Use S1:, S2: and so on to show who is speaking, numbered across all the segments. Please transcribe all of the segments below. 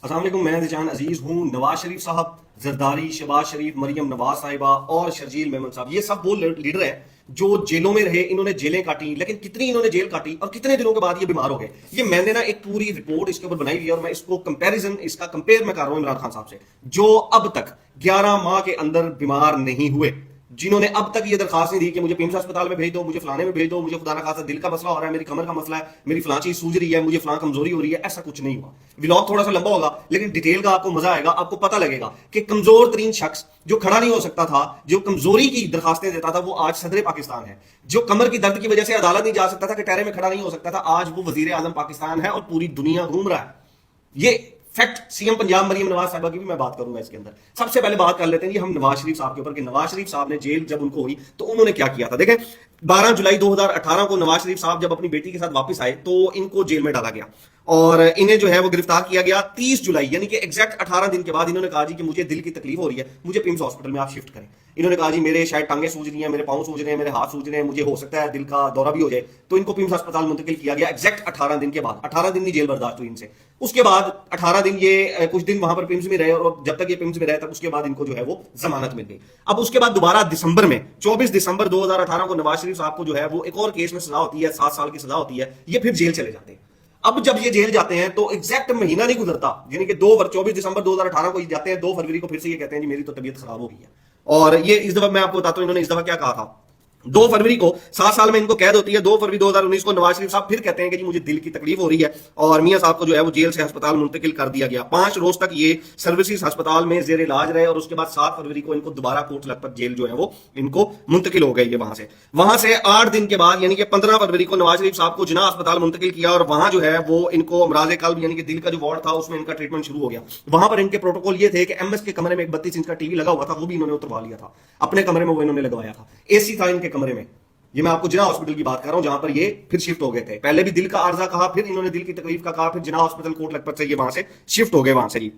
S1: अस्सलाम वालेकुम, मैं जिशान अजीज हूँ। नवाज शरीफ साहब, जरदारी, शहबाज शरीफ, मरियम नवाज साहिबा और शर्जील मेमन साहब, ये सब वो लीडर हैं जो जेलों में रहे। इन्होंने जेलें काटी, लेकिन कितनी इन्होंने जेल काटी और कितने दिनों के बाद ये बीमार हो गए, ये मैंने ना एक पूरी रिपोर्ट इसके ऊपर बनाई हुई है और मैं इसको कंपैरिजन, इसका कंपेयर मैं कर रहा हूँ इमरान खान साहब से, जो अब तक 11 माह के अंदर बीमार नहीं हुए, जिन्होंने अब तक ये दरखास्त नहीं दी कि मुझे पिम्स अस्पताल में भेज दो, मुझे फलाने में भेज दो, मुझे खुदा ना खासा दिल का मसला हो रहा है, मेरी कमर का मसला है, मेरी फलां चीज सूझ रही है, मुझे फलां कमजोरी हो रही है। ऐसा कुछ नहीं हुआ। व्लॉग थोड़ा सा लंबा होगा लेकिन डिटेल का आपको मजा आएगा। आपको पता लगेगा कि कमजोर तरीन शख्स जो खड़ा नहीं हो सकता था, जो कमजोरी की दरखास्तें देता था, वो आज सदर पाकिस्तान है। जो कमर की दर्द की वजह से अदालत नहीं जा सकता था, कटहरे में खड़ा नहीं हो सकता था, आज वो वजीर आजम पाकिस्तान है और पूरी दुनिया घूम रहा है। ये फैक्ट सीएम पंजाब मरियम नवाज साहिबा की भी मैं बात करूंगा इसके अंदर। सबसे पहले बात कर लेते हैं जी हम नवाज शरीफ साहब के ऊपर कि नवाज शरीफ साहब ने जेल जब उनको हुई तो उन्होंने क्या किया था। देखें, 12 जुलाई 2018 को नवाज शरीफ साहब जब अपनी बेटी के साथ वापस आए तो इनको जेल में डाला गया और इन्हें जो है वो गिरफ्तार किया गया 30 जुलाई, यानी कि एग्जैक्ट 18 दिन के बाद। इन्होंने कहा जी कि मुझे दिल की तकलीफ हो रही है, मुझे पिम्स हॉस्पिटल में आप शिफ्ट करें। इन्होंने कहा जी मेरे शायद टांगे सूझ रही हैं, मेरे पाँव सूझ रहे हैं, मेरे हाथ सूझ रहे हैं, मुझे हो सकता है दिल का दौरा भी हो जाए, तो इनको पिम्स अस्पताल मुंतकिल किया गया एग्जैक्ट 18 दिन के बाद। 18 दिन की जेल बर्दाश्त हुई इनसे। उसके बाद 18 दिन ये कुछ दिन वहां पर पिम्स में रहे और जब तक ये पिम्स में रहे तक उसके बाद इनको जो है वो जमानत मिल गई। अब उसके बाद दोबारा दिसंबर में 24 दिसंबर 2018 को नवाज शरीफ साहब को जो है वो एक और केस में सजा होती है, 7 साल की सजा होती है। ये फिर जेल चले जाते हैं। अब जब ये जेल जाते हैं तो एग्जैक्ट महीना नहीं गुजरता, यानी कि 24 दिसंबर 2018 को ये जाते हैं, 2 फरवरी को फिर से ये कहते हैं जी मेरी तो तबीयत खराब हो गई है। और ये इस दफा मैं आपको बताता हूं इन्होंने इस दफा क्या कहा था। 2 फरवरी को 7 साल में इनको कैद होती है। 2 फरवरी 2019 को नवाज शरीफ साहब फिर कहते हैं कि जी मुझे दिल की तकलीफ हो रही है और मियां साहब को जो है वो जेल से अस्पताल मुंतकिल कर दिया गया। 5 रोज तक ये सर्विसेज अस्पताल में जेर इलाज रहे और उसके बाद 7 फरवरी को इनको दोबारा कोर्ट लखपत जेल जो है वो इनको मुंतकिल हो गई है। वहां से 8 दिन के बाद यानी कि 15 फरवरी को नवाज शरीफ साहब को जिना अस्पताल मुंतकिल किया और वहां जो है वो इनको अमराज कल्ब यानी कि दिल का जो वार्ड था उसमें इनका ट्रीटमेंट शुरू हो गया। वहां पर इनके प्रोटोकॉल ये थे कि एमएस के कमरे में एक 32 इंच का टीवी लगा हुआ था, वो भी इन्होंने उतरवा लिया था, अपने कमरे में वो इन्होंने लगवाया था। एसी था इनके कमरे में। ये मैं आपको जिना हॉस्पिटल की बात कर रहा हूं जहां पर ये फिर शिफ्ट हो गए थे। पहले भी दिल का आर्जा कहा, फिर इन्होंने दिल की तकलीफ का कहा, फिर जिना हॉस्पिटल कोट लखपत से ये वहां से शिफ्ट हो गए। वहां से जी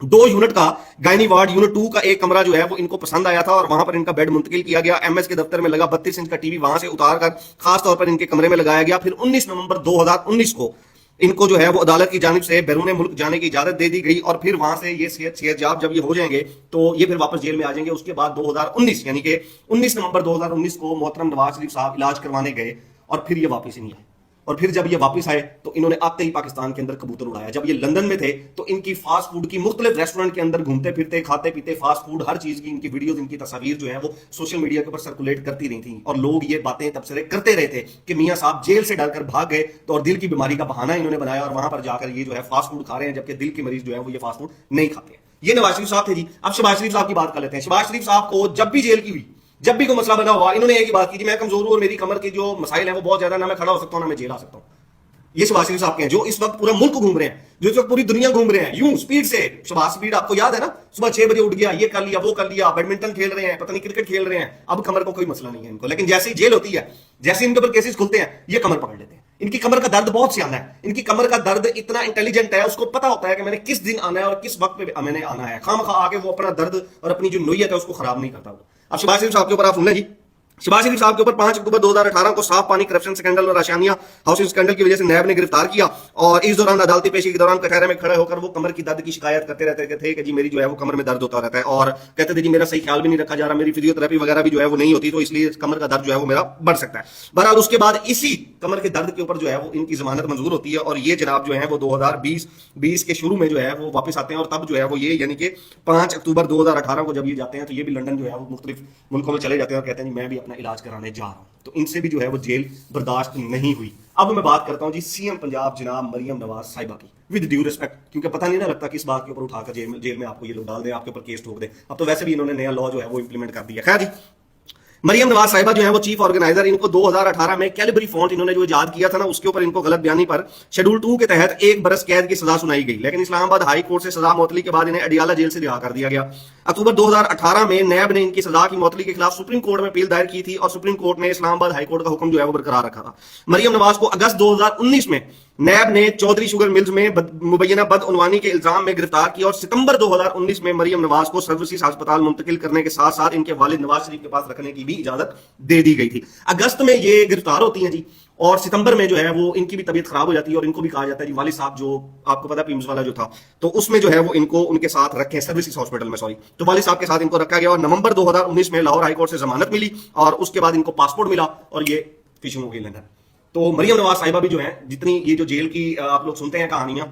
S1: 2 यूनिट का गायनी वार्ड यूनिट 2 का एक कमरा जो है वो इनको पसंद आया था और वहां पर इनका बेड मुंतकिल किया गया। एमएस के दफ्तर में लगा 32 इंच का टीवी वहां से उतार कर खास तौर पर इनके कमरे में लगाया गया। फिर 19 नवंबर 2019 को इनको जो है वो अदालत की जानिब से बैरून मुल्क जाने की इजाजत दे दी गई और फिर वहां से ये सेहतयाब जब ये हो जाएंगे तो ये फिर वापस जेल में आ जाएंगे। उसके बाद 2019 यानी कि 19 नवंबर 2019 को मोहतरम नवाज शरीफ साहब इलाज करवाने गए और फिर ये वापस ही नहीं आए। और फिर जब ये वापस आए तो इन्होंने आते ही पाकिस्तान के अंदर कबूतर उड़ाया। जब ये लंदन में थे तो इनकी फास्ट फूड की मुख्तलिफ रेस्टोरेंट के अंदर घूमते फिरते, खाते पीते, फास्ट फूड, हर चीज की इनकी वीडियोस, इनकी तस्वीर जो है वो सोशल मीडिया के ऊपर सर्कुलेट करती रही थी और लोग ये बातें तबसरे करते रहे थे कि मियां साहब जेल से डरकर भाग गए तो और दिल की बीमारी का बहाना इन्होंने बनाया और वहां पर जाकर ये जो है फास्ट फूड खा रहे हैं, जबकि दिल के मरीज जो है वो ये फास्ट फूड नहीं खाते। ये नवाज शरीफ साहब थे जी। अब शहबाज शरीफ साहब की बात कर लेते हैं। शहबाज शरीफ साहब को जब भी जेल की हुई, जब भी कोई मसला बना हुआ, इन्होंने एक ही बात की थी, मैं कमजोर हूं और मेरी कमर के जो मसाइल है वो बहुत ज्यादा, ना मैं खड़ा हो सकता हूं ना मैं जेल आ सकता हूं। ये शहबाज शरीफ साहब के हैं जो इस वक्त पूरा मुल्क घूम रहे हैं, जो इस वक्त पूरी दुनिया घूम रहे हैं यूं स्पीड से। शहबाज स्पीड आपको याद है ना, सुबह 6 बजे उठ गया, ये कर लिया, वो कर लिया, बैडमिंटन खेल रहे हैं, पता नहीं क्रिकेट खेल रहे हैं। अब कमर को कोई मसला नहीं है इनको, लेकिन जैसे ही जेल होती है, जैसे इनके ऊपर केसेस खुलते हैं, ये कमर पकड़ लेते हैं। इनकी कमर का दर्द बहुत सियाना है। इनकी कमर का दर्द इतना इंटेलिजेंट है, उसको पता होता है कि मैंने किस दिन आना है और किस वक्त पे मैंने आना है। खामखा आके वो अपना दर्द और अपनी जो नोयत है उसको खराब नहीं करता। अब शहबाज शरीफ साहब के ऊपर आप सुन लें जी। शहबाज शरीफ साहब के ऊपर 5 अक्टूबर 2018 को साफ पानी करप्शन स्कैंडल और आशियानिया हाउसिंग स्कैंडल की वजह से नैब ने गिरफ्तार किया और इस दौरान अदालती पेशी के दौरान कटहरे में खड़े होकर वो कमर की दर्द की शिकायत करते रहते थे कि जी मेरी जो है वो कमर में दर्द होता रहता है और कहते थे जी मेरा सही ख्याल भी नहीं रखा जा रहा, मेरी फिजियोथेरेपी वगैरह भी जो है वो नहीं होती, तो इसलिए कमर का दर्द जो है वो मेरा बढ़ सकता है। बहरहाल उसके बाद इसी कमर के दर्द के ऊपर जो है वो इनकी जमानत मंजूर होती है और ये जनाब जो है वो 2020 के शुरू में जो है वो वापस आते हैं और तब जो है वो ये यानी कि 5 अक्टूबर 2018 को जब ये जाते हैं तो ये भी लंदन जो है वो मुख्तलिफ मुल्कों में चले जाते हैं और कहते हैं मैं भी अपना इलाज कराने जा रहा हूं। तो इनसे भी जो है वो जेल बर्दाश्त नहीं हुई। अब मैं बात करता हूं जी सीएम पंजाब जनाब मरियम नवाज साहिबा की, विद ड्यू रिस्पेक्ट, क्योंकि पता नहीं ना लगता किस बात के ऊपर उठाकर जेल में आपको ये लोग डाल दें, आपके ऊपर केस ठोक दें। अब तो वैसे भी इन्होंने नया लॉ जो है वो इंप्लीमेंट कर दिया। खैर जी, मरियम नवाज साहिबा जो है वो चीफ ऑर्गेनाइजर, इनको 2018 में कैलिबरी फॉन्ट इन्होंने जो इजाद किया था ना उसके ऊपर इनको गलत बयानी पर शेड्यूल 2 के तहत 1 बरस कैद की सजा सुनाई गई, लेकिन इस्लामाबाद हाई कोर्ट से सजा मुअत्तली के बाद इन्हें अडियाला जेल से रिहा कर दिया गया। अक्टूबर 2018 में नैब ने इनकी सजा की मुअत्तली के खिलाफ सुप्रीम कोर्ट में अपील दायर की थी और सुप्रीम कोर्ट ने इस्लामाबाद हाई कोर्ट का हुक्म जो है वो बरकरार रखा था। मरियम नवाज को अगस्त 2019 में नैब ने चौधरी शुगर मिल्स में मुबैना बदउनवानी के इल्जाम में गिरफ्तार किया और सितंबर 2019 में मरियम नवाज को सर्विसेज अस्पताल मुंतकिल करने के साथ साथ इनके वालिद नवाज शरीफ के पास रखने की भी इजाजत दे दी गई थी। अगस्त में ये गिरफ्तार होती हैं जी और सितंबर में जो है वो इनकी भी तबीयत खराब हो जाती है और इनको भी कहा जाता है जी वालिद साहब जो आपको पता है पिम्स वाला जो था तो उसमें जो है वो इनको उनके साथ रखे सर्विसेज हॉस्पिटल में, सॉरी, तो वालिद साहब के साथ इनको रखा गया और नवंबर 2019 में लाहौर हाईकोर्ट से जमानत मिली और उसके बाद इनको पासपोर्ट मिला और ये फिशिंग हो गई लंदन। तो मरियम नवाज साहिबा भी जो है, जितनी ये जो जेल की आप लोग सुनते हैं कहानियां,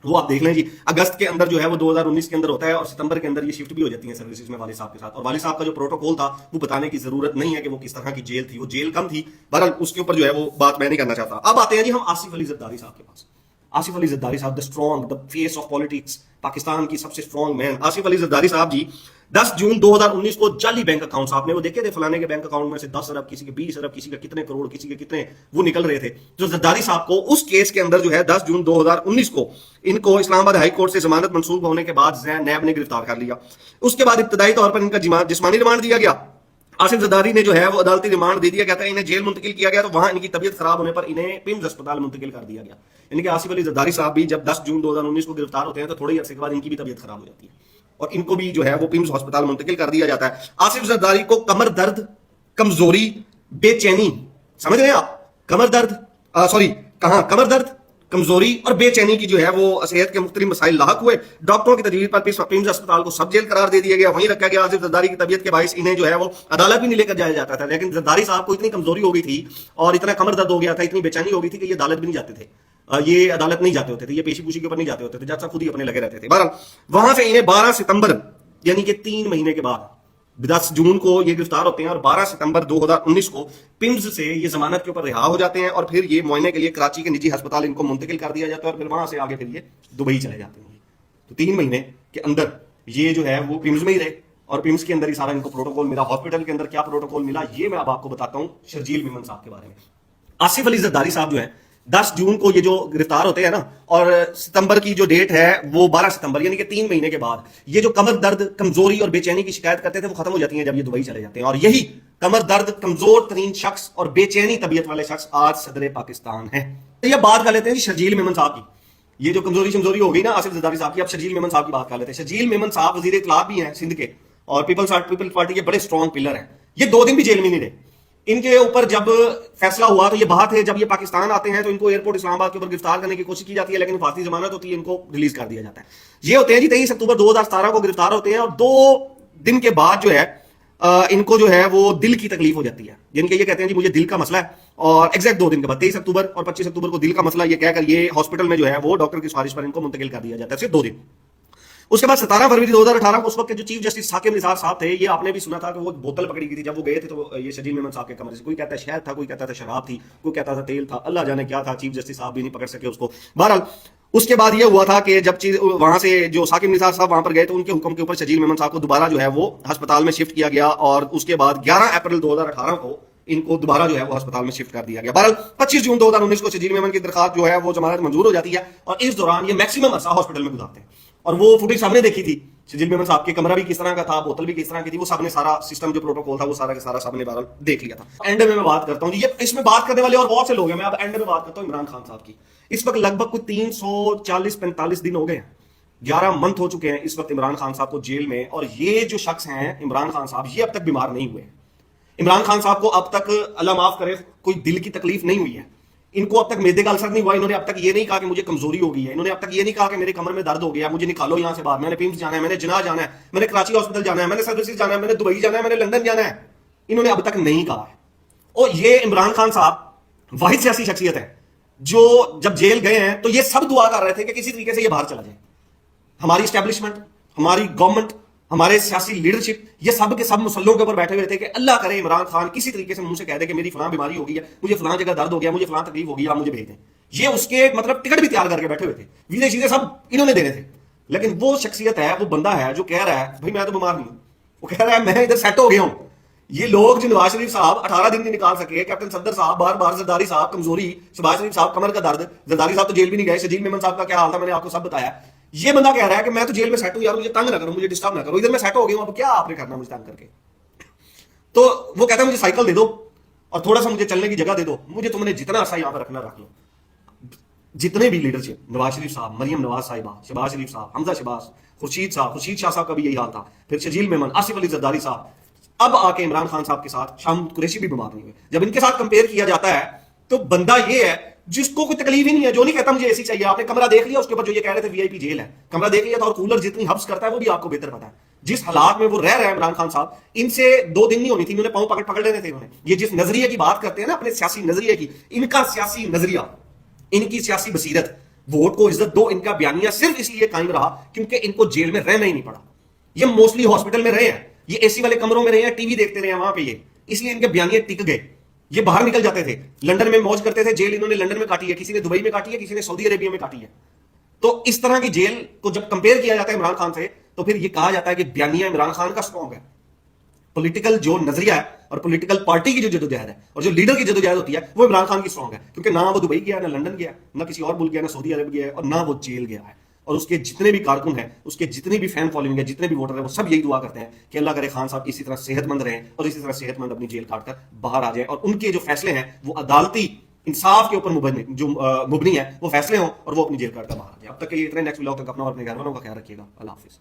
S1: वो आप देख लें जी, अगस्त के अंदर जो है वो 2019 के अंदर होता है और सितंबर के अंदर ये शिफ्ट भी हो जाती है सर्विसेज में वालिद साहब के साथ। और वालिद साहब का जो प्रोटोकॉल था वो बताने की जरूरत नहीं है कि वो किस तरह की जेल थी, वो जेल कम थी, बहरहाल उसके ऊपर जो है वो बात मैं नहीं करना चाहता। अब आते हैं जी हम आसिफ अली जरदारी साहब के पास। आसिफ अली जरदारी साहब, the strong, the face of politics, Pakistan की सबसे स्ट्रॉन्ग मैन आसिफ अली जरदारी साहब जी 10 जून 2019 को जाली बैंक अकाउंट्स, आपने वो देखे थे फलाने के बैंक अकाउंट में से 10 अरब, किसी के 20 अरब, किसी के कितने करोड़, किसी के कितने वो निकल रहे थे। जो जरदारी साहब को उस केस के अंदर जो है 10 जून 2019 को इनको इस्लामाबाद हाई कोर्ट से जमानत मंसूब होने के बाद नैब ने गिरफ्तार कर लिया। उसके बाद इब्तदाई तौर पर इनका जिस्मानी रिमांड दिया गया। आसिफ जरदारी ने जो है वो अदालती रिमांड दे दिया गया था, इन्हें जेल मुंतकिल किया गया, तो वहां इनकी तबीयत खराब होने पर इन्हें पिम्स अस्पताल मुंतकिल कर दिया गया। यानी कि आसिफ अली जरदारी साहब भी जब 10 जून 2019 को गिरफ्तार होते हैं तो थोड़ी अरसे के बाद इनकी भी तबीयत खराब हो जाती है और इनको भी जो है वो पिम्स अस्पताल मुंतकिल कर दिया जाता है। आसिफ जरदारी को कमर दर्द, कमजोरी, बेचैनी, समझ रहे हैं आप, कमर दर्द, सॉरी कहां, कमर दर्द, कमजोरी और बेचैनी की जो है वो सेहत के मुख्तलिफ मसाइल लाहक हुए। डॉक्टरों की तजवीज पर पिम्स अस्पताल को सब जेल करार दे दिया गया, वहीं रखा गया। आसिफ जरदारी की तबीयत के बायस इन्हें जो है वो अदालत भी नहीं लेकर जाया जाता था, लेकिन जरदारी साहब को इतनी कमजोरी हो गई थी और इतना कमर दर्द हो गया था, इतनी बेचैनी हो गई थी कि ये अदालत भी नहीं जाते थे, ये अदालत नहीं जाते होते थे, ये पेशी पूशी के ऊपर नहीं जाते होते थे, जज साहब खुद ही अपने लगे रहते थे। बहरहाल वहां से इन्हें 12 सितंबर यानी कि 3 महीने के बाद 10 जून को ये गिरफ्तार होते हैं और 12 सितंबर 2019 को पिम्स से ये जमानत के ऊपर रिहा हो जाते हैं और फिर ये मुआयने के लिए कराची के निजी अस्पताल इनको मुंतकिल कर दिया जाता है और फिर वहां से आगे फिर ये दुबई चले जाते हैं। तो 3 महीने के अंदर ये जो है वो पिम्स में ही रहे और पिम्स के अंदर ही सारा इनको प्रोटोकॉल मिला। हॉस्पिटल के अंदर क्या प्रोटोकॉल मिला ये मैं अब आपको बताता हूं शर्जील मेमन साहब के बारे में। आसिफ अली जरदारी साहब जो है 10 जून को ये जो गिरफ्तार होते हैं ना, और सितंबर की जो डेट है वो 12 सितंबर यानी कि 3 महीने के बाद ये जो कमर दर्द, कमजोरी और बेचैनी की शिकायत करते थे वो खत्म हो जाती है जब ये दुबई चले जाते हैं। और यही कमर दर्द, कमजोर तरीन शख्स और बेचैनी तबीयत वाले शख्स आज सदर पाकिस्तान है। तो ये बात कर लेते हैं शर्जील मेमन साहब की। ये जो कमजोरी हो गई ना आसिफ जरदारी साहब की, अब शर्जील मेमन साहब की बात कर लेते हैं। शर्जील मेमन साहब वजीर इत्तलात भी हैं सिंध के और पीपल्स पार्टी के बड़े स्ट्रॉन्ग पिलर हैं। ये 2 दिन भी जेल में नहीं रहे। इनके ऊपर जब फैसला हुआ तो ये बात है, जब ये पाकिस्तान आते हैं तो इनको एयरपोर्ट इस्लामाबाद के ऊपर गिरफ्तार करने की कोशिश की जाती है, लेकिन हिफाजती जमानत होती है, इनको रिलीज कर दिया जाता है। ये होते हैं जी 23 अक्टूबर 2017 को गिरफ्तार होते हैं और 2 दिन के बाद जो है इनको जो है वो दिल की तकलीफ हो जाती है। यानी कि ये कहते हैं जी मुझे दिल का मसला है और एग्जैक्ट 2 दिन के बाद 23 अक्टूबर और 25 अक्टूबर को दिल का मसला ये कहकर ये हॉस्पिटल में जो है वो डॉक्टर की सिफारिश पर इनको मुंतकिल कर दिया जाता है, सिर्फ 2 दिन। उसके बाद 17 फरवरी 2018 को उस वक्त के जो चीफ जस्टिस साकिब निसार साहब थे, ये आपने भी सुना था कि वो बोतल पकड़ी गई थी जब वो गए थे तो ये शर्जील मेमन साहब के कमरे से, कोई कहता है शहद था, कोई कहता था शराब थी, कोई कहता था तेल था, अल्लाह जाने क्या था, चीफ जस्टिस साहब भी नहीं पकड़ सके उसको। बहरहाल उसके बाद ये हुआ था कि जब वहां से जो साकिब निसार साहब वहां पर गए तो उनके हुक्म के ऊपर शर्जील मेमन साहब को दोबारा जो है वो अस्पताल में शिफ्ट किया गया और उसके बाद 11 अप्रैल 2018 को इनको दोबारा जो है वो अस्पताल में शिफ्ट कर दिया गया। बहरहाल 25 जून 2019 को शर्जील मेमन की दरखास्त जो है वो जमानत मंजूर हो जाती है और इस दौरान ये मैक्सिमम अरसा हॉस्पिटल में गुजारते हैं और वो फुटेज सामने देखी थी शर्जील मेमन साहब के, कमरा भी किस तरह का था, बोतल भी किस तरह की थी, वो सबने सारा सिस्टम जो प्रोटोकॉल था वो सारा का सारा सबने बहरहाल देख लिया था। एंड में मैं बात करता हूँ ये इसमें बात करने वाले और बहुत से लोग हैं, मैं अब एंड में बात करता हूँ इमरान खान साहब की। इस वक्त लगभग कुछ 340-45 दिन हो गए हैं, 11 मंथ हो चुके हैं इस वक्त इमरान खान साहब को जेल में। और ये जो शख्स हैं इमरान खान साहब, ये अब तक बीमार नहीं हुए। इमरान खान साहब को अब तक अल्लाह माफ करे कोई दिल की तकलीफ नहीं हुई है, इनको अब तक मेदे का अल्सर नहीं हुआ, इन्होंने अब तक ये नहीं कहा कि मुझे कमजोरी हो गई है, इन्होंने अब तक ये नहीं कहा कि मेरे कमर में दर्द हो गया, मुझे निकालो यहां से बाहर, मैंने पिम्स जाना है, मैंने जिना जाना है, मैंने कराची हॉस्पिटल जाना है, मैंने सर्विसेज जाना है, मैंने दुबई जाना है, मैंने लंदन जाना है, इन्होंने अब तक नहीं कहा है। और ये इमरान खान साहब वाहिद सियासी शख्सियत है जो जब जेल गए हैं तो ये सब दुआ कर रहे थे कि किसी तरीके से ये बाहर चला जाए। हमारी स्टैब्लिशमेंट, हमारी गवर्नमेंट, हमारे सियासी लीडरशिप, ये सब के सब मुसल्लों के ऊपर बैठे हुए थे कि अल्लाह करे इमरान खान किसी तरीके से मुंह से कह दे कि मेरी फलां बीमारी हो गई है, मुझे फलां जगह दर्द हो गया, मुझे फलां तकलीफ हो गई, आप मुझे भेज दें। ये उसके मतलब टिकट भी तैयार करके बैठे हुए थे, वीजे चीजें सब इन्होंने देने थे। लेकिन वो शख्सियत है, वो बंदा है जो कह रहा है भाई मैं तो बीमार नहीं हूं, वो कह रहा है मैं इधर सेट हो गया हूं। ये लोग जो नवाज शरीफ साहब 18 दिन नहीं निकाल सके, कैप्टन सफदर साहब बार बार, जरदारी साहब कमजोरी, शहबाज शरीफ साहब कमर का दर्द, जरदारी साहब तो जेल भी नहीं गए, शर्जील मेमन साहब का क्या हाल था मैंने आपको सब बताया। ये बंदा कह रहा है कि मैं तो जेल में सेट हूं यार, मुझे तंग ना करो, मुझे डिस्टर्ब ना करो, इधर मैं सेट हो गया हूं, अब क्या आपने करना मुझे तंग करके। तो वो कहता है मुझे साइकिल दे दो और थोड़ा सा मुझे चलने की जगह दे दो, मुझे तुमने जितना अरसा यहां पर रखना रख लो। जितने भी लीडरशिप, नवाज शरीफ साहब, मरियम नवाज साहिबा, शहबाज शरीफ साहब, हमजा शहबाज, खुर्शीद शाह साहब का भी यही हाल था, फिर शर्जील मेमन, आसिफ अली जरदारी साहब, अब आके इमरान खान साहब के साथ शाम कुरैशी भी बीमार नहीं हुए। जब इनके साथ कंपेयर किया जाता है तो बंदा ये है जिसको कोई तकलीफ ही नहीं है, जो नहीं कहता मुझे एसी चाहिए। आपने कमरा देख लिया, उसके ऊपर जो ये कह रहे थे वीआईपी जेल है, कमरा देख लिया था, और कूलर जितनी हब्स करता है वो भी आपको बेहतर पता है। जिस हालात में वो रह रहे हैं इमरान खान साहब, इनसे 2 दिन नहीं होनी थी, इन्होंने पांव पकड़ पकड़ लेने थे इन्होंने। ये जिस नजरिए की बात करते हैं ना, अपने सियासी नजरिए की, इनका सियासी नजरिया, इनकी सियासी बसीरत, वोट को इज्जत दो, इनका बयानिया सिर्फ इसलिए कायम रहा क्योंकि इनको जेल में रहना ही नहीं पड़ा। ये मोस्टली हॉस्पिटल में रहे हैं, ये एसी वाले कमरों में रहे हैं, टीवी देखते रहे हैं वहां पे, ये इसलिए इनके बयानिए टिक गए। ये बाहर निकल जाते थे, लंदन में मौज करते थे, जेल इन्होंने लंदन में काटी है, किसी ने दुबई में काटी है, किसी ने सऊदी अरेबिया में काटी है। तो इस तरह की जेल को जब कंपेयर किया जाता है इमरान खान से, तो फिर ये कहा जाता है कि बयानिया इमरान खान का स्ट्रॉन्ग है। पॉलिटिकल जो नजरिया है और पॉलिटिकल पार्टी की जो जदोजहद है और जो लीडर की जदोजहद होती है, वो इमरान खान की स्ट्रॉन्ग है, क्योंकि ना वो दुबई गया, ना लंदन गया, ना किसी और मुल्क गया, ना सऊदी अरब गया, और ना वो जेल गया है। और उसके जितने भी कारकुन हैं, उसके जितनी भी फैन फॉलोइंग है, जितने भी वोटर हैं, वो सब यही दुआ करते हैं कि अल्लाह करे खान साहब इसी तरह सेहतमंद रहें और इसी तरह सेहतमंद अपनी जेल काटकर बाहर आ जाए, और उनके जो फैसले हैं वो अदालती इंसाफ के ऊपर मुबनी है, वो फैसले हों और वो अपनी जेल काटकर बाहर आ जाए। अब तक के लिए इतने, नेक्स्ट व्लॉग तक अपना और अपने घर वालों का ख्याल रखिएगा। अल्लाह हाफिज।